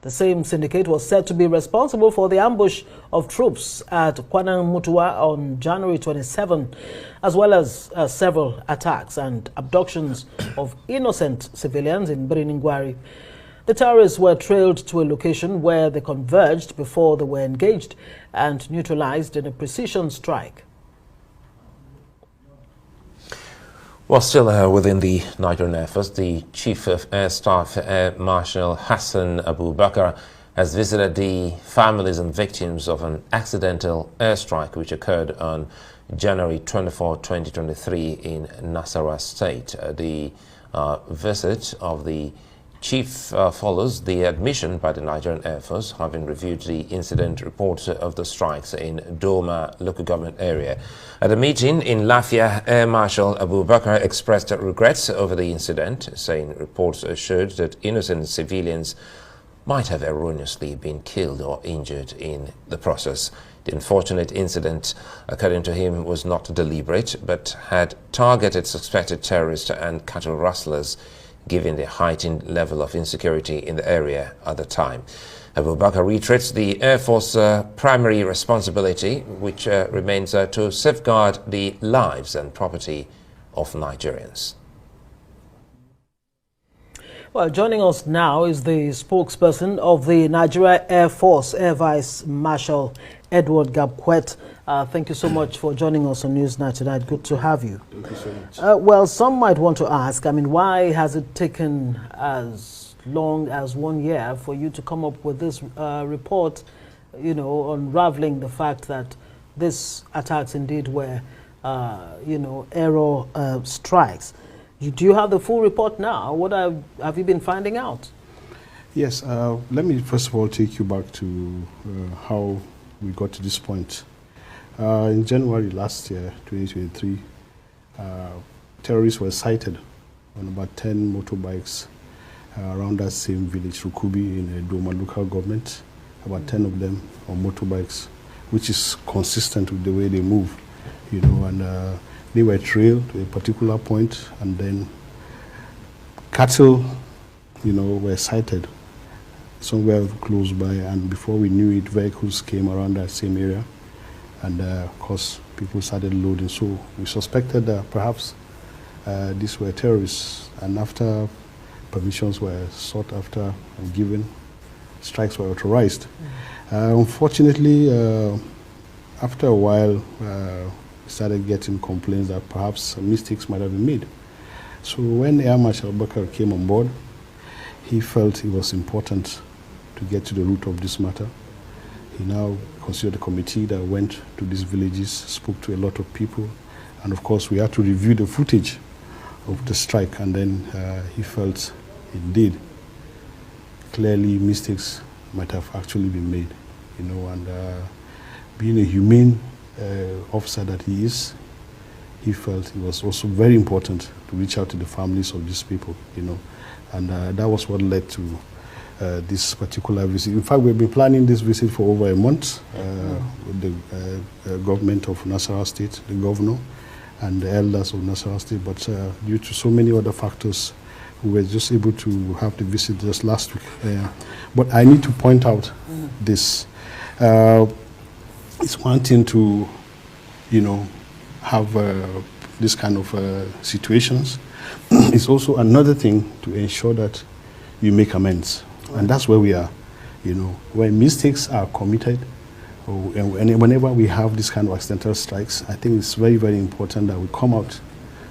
The same syndicate was said to be responsible for the ambush of troops at Kwanang Mutua on January 27, as well as several attacks and abductions of innocent civilians in Biriningwari. The terrorists were trailed to a location where they converged before they were engaged and neutralized in a precision strike. Well, still within the Nigerian Air Force, the Chief of Air Staff, Air Marshal Hassan Abu Bakr, has visited the families and victims of an accidental airstrike which occurred on January 24, 2023 in Nasarawa State. The visit of the Chief follows the admission by the Nigerian Air Force, having reviewed the incident report of the strikes in Doma local government area. At a meeting in Lafia, Air Marshal Abu Bakr expressed regrets over the incident, saying reports showed that innocent civilians might have erroneously been killed or injured in the process. The unfortunate incident, according to him, was not deliberate, but had targeted suspected terrorists and cattle rustlers, given the heightened level of insecurity in the area at the time. Abu Bakr reiterates the Air Force primary responsibility, which remains to safeguard the lives and property of Nigerians. Well, joining us now is the spokesperson of the Nigeria Air Force, Air Vice Marshal Edward Gabkwet. Thank you so much for joining us on Newsnight tonight. Good to have you. Thank you so much. Well, some might want to ask, why has it taken as long as 1 year for you to come up with this report, unraveling the fact that these attacks indeed were, error strikes? Do you have the full report now? What have you been finding out? Yes, let me first of all take you back to how we got to this point. In January last year, 2023, terrorists were sighted on about 10 motorbikes around that same village, Rukubi, in Doma local government, about 10 of them on motorbikes, which is consistent with the way they move, and they were trailed to a particular point, and then cattle, were sighted somewhere close by, and before we knew it, vehicles came around that same area, and of course, people started loading. So we suspected that perhaps these were terrorists, and after permissions were sought after and given, strikes were authorized. Unfortunately, after a while, we started getting complaints that perhaps mistakes might have been made. So when Air Marshal Bakr came on board, he felt it was important to get to the root of this matter. He now considered a committee that went to these villages, spoke to a lot of people, and of course we had to review the footage of the strike, and then he felt indeed clearly mistakes might have actually been made, and being a humane officer that he is, he felt it was also very important to reach out to the families of these people, and that was what led to this particular visit. In fact, we've been planning this visit for over a month with the government of Nasarawa State, the governor, and the elders of Nasarawa State, but due to so many other factors, we were just able to have the visit just last week. But I need to point out this. It's one thing to, have this kind of situations. It's also another thing to ensure that you make amends. And that's where we are, when mistakes are committed, and whenever we have this kind of accidental strikes, I think it's very, very important that we come out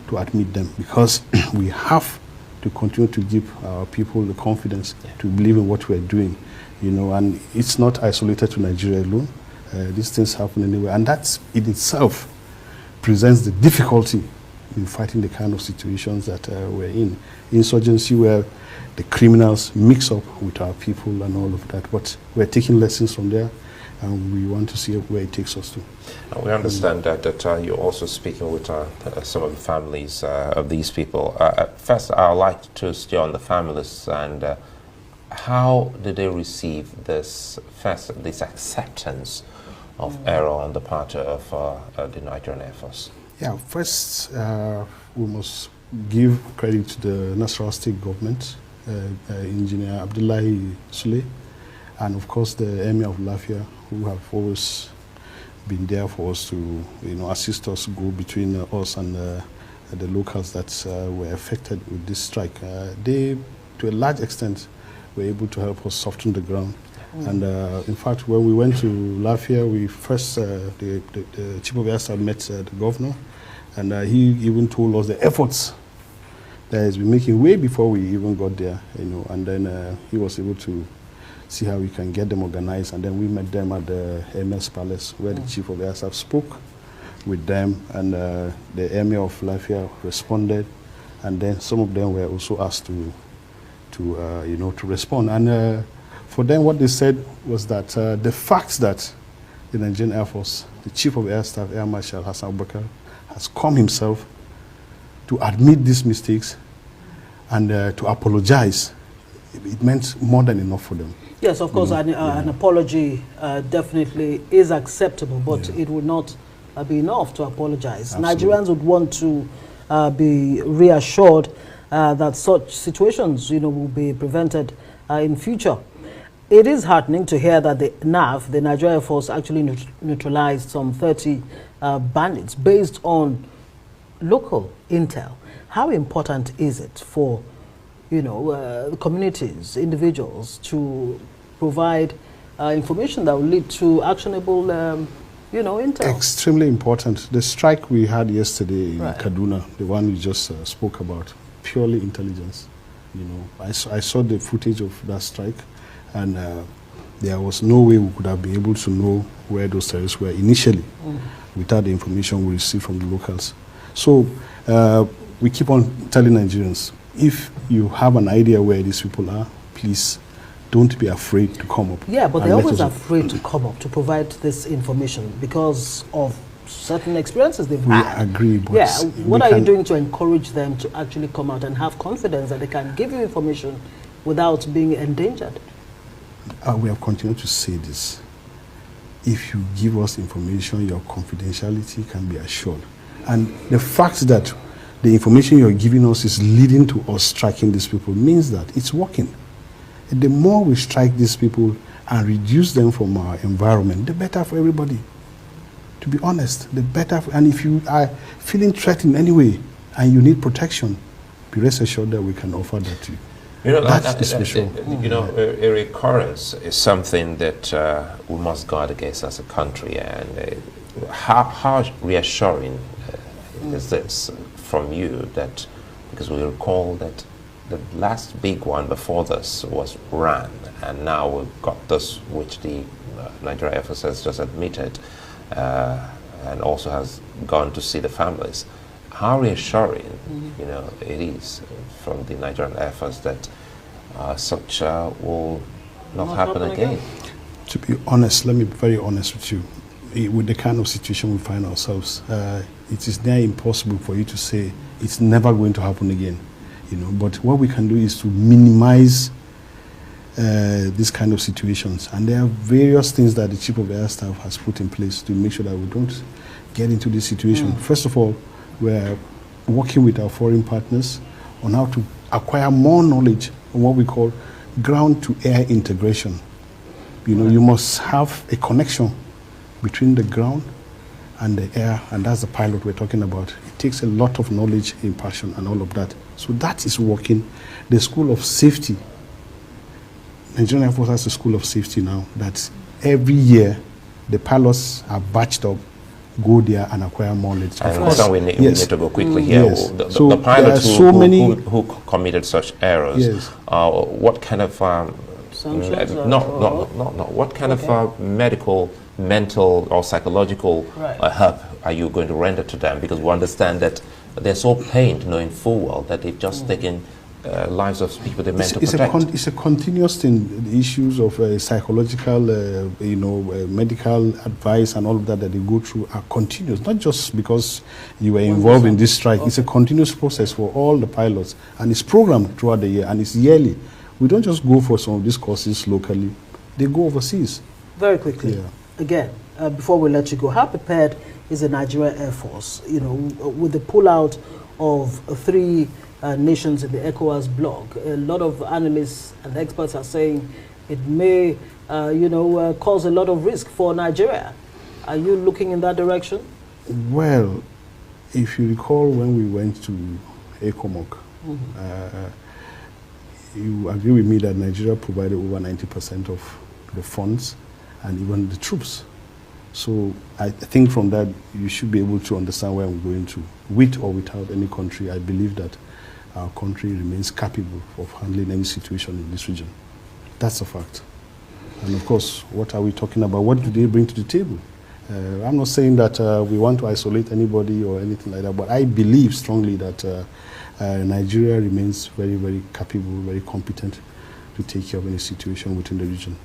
to admit them, because we have to continue to give our people the confidence to believe in what we're doing, and it's not isolated to Nigeria alone. These things happen anywhere, and that in itself presents the difficulty in fighting the kind of situations that we're in. Insurgency where the criminals mix up with our people and all of that, but we're taking lessons from there, and we want to see where it takes us to. We understand that you're also speaking with some of the families of these people. First, I'd like to stay on the families, and how did they receive this acceptance of error on the part of the Nigerian Air Force? Yeah, first we must give credit to the Nasarawa State government, Engineer Abdullahi Sule, and of course the Emir of Lafia, who have always been there for us to, assist us go between us and the locals that were affected with this strike. They, to a large extent, were able to help us soften the ground. And in fact, when we went to Lafia, we first, the Chief of Air Staff met the governor, and he even told us the efforts that he's been making way before we even got there, and then he was able to see how we can get them organized, and then we met them at the Emir's Palace, where the Chief of Air Staff spoke with them, and the Emir of Lafia responded, and then some of them were also asked to respond. And for them, what they said was that the fact that the Nigerian Air Force, the Chief of Air Staff, Air Marshal Hassan Abubakar, has come himself to admit these mistakes and to apologize, it meant more than enough for them. Yes, of course, an apology definitely is acceptable, but it would not be enough to apologize. Absolutely. Nigerians would want to be reassured that such situations, will be prevented in future. It is heartening to hear that the NAF, the Nigerian Air Force, actually neutralized some 30 bandits based on local intel. How important is it for communities, individuals, to provide information that will lead to actionable, intel? Extremely important. The strike we had yesterday in Kaduna, the one we just spoke about, purely intelligence. I saw the footage of that strike, and there was no way we could have been able to know where those terrorists were initially without the information we received from the locals. So we keep on telling Nigerians, if you have an idea where these people are, please don't be afraid to come up. Yeah, but they're always afraid to come up to provide this information because of certain experiences they've had. We agree. But yeah, what are you doing to encourage them to actually come out and have confidence that they can give you information without being endangered? We have continued to say this. If you give us information, your confidentiality can be assured. And the fact that the information you're giving us is leading to us striking these people means that it's working. The more we strike these people and reduce them from our environment, the better for everybody. To be honest, the better. And if you are feeling threatened anyway and you need protection, be rest assured that we can offer that to you. That's special. A recurrence is something that we must guard against as a country. And how reassuring is this from you, that because we recall that the last big one before this was RAN, and now we've got this, which the Nigerian Air Force has just admitted, and also has gone to see the families. How reassuring, it is from the Nigerian Air Force that such will not happen again. To be honest, let me be very honest with you. With the kind of situation we find ourselves, it is near impossible for you to say it's never going to happen again. But what we can do is to minimize these kind of situations. And there are various things that the Chief of Air Staff has put in place to make sure that we don't get into this situation. First of all, we're working with our foreign partners on how to acquire more knowledge on what we call ground-to-air integration. You must have a connection between the ground and the air, and that's the pilot we're talking about. It takes a lot of knowledge, impartial, and all of that. So that is working. The School of Safety, Nigerian Air Force has a School of Safety now, that every year the pilots are batched up, go there and acquire more knowledge. I understand we need to go quickly here. Yes. The pilots who committed such errors, what kind of what kind of medical, mental, or psychological help are you going to render to them? Because we understand that they're so pained knowing full well that they've just taken lives of people they meant to protect. It's a continuous thing. The issues of psychological, medical advice and all of that they go through are continuous. Not just because you were involved in this strike. It's a continuous process for all the pilots, and it's programmed throughout the year, and it's yearly. We don't just go for some of these courses locally. They go overseas. Very quickly, again, before we let you go, how prepared is the Nigerian Air Force, with the pullout of 3 nations in the ECOWAS bloc? A lot of analysts and experts are saying it may, cause a lot of risk for Nigeria. Are you looking in that direction? Well, if you recall when we went to ECOMOG, you agree with me that Nigeria provided over 90% of the funds and even the troops. So I think from that you should be able to understand where I'm going to. With or without any country, I believe that our country remains capable of handling any situation in this region. That's a fact. And of course, what are we talking about? What do they bring to the table? I'm not saying that we want to isolate anybody or anything like that, but I believe strongly that Nigeria remains very, very capable, very competent to take care of any situation within the region.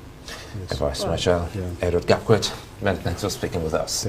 Yes. Vice Marshal Edward Gapquet, many thanks for speaking with us.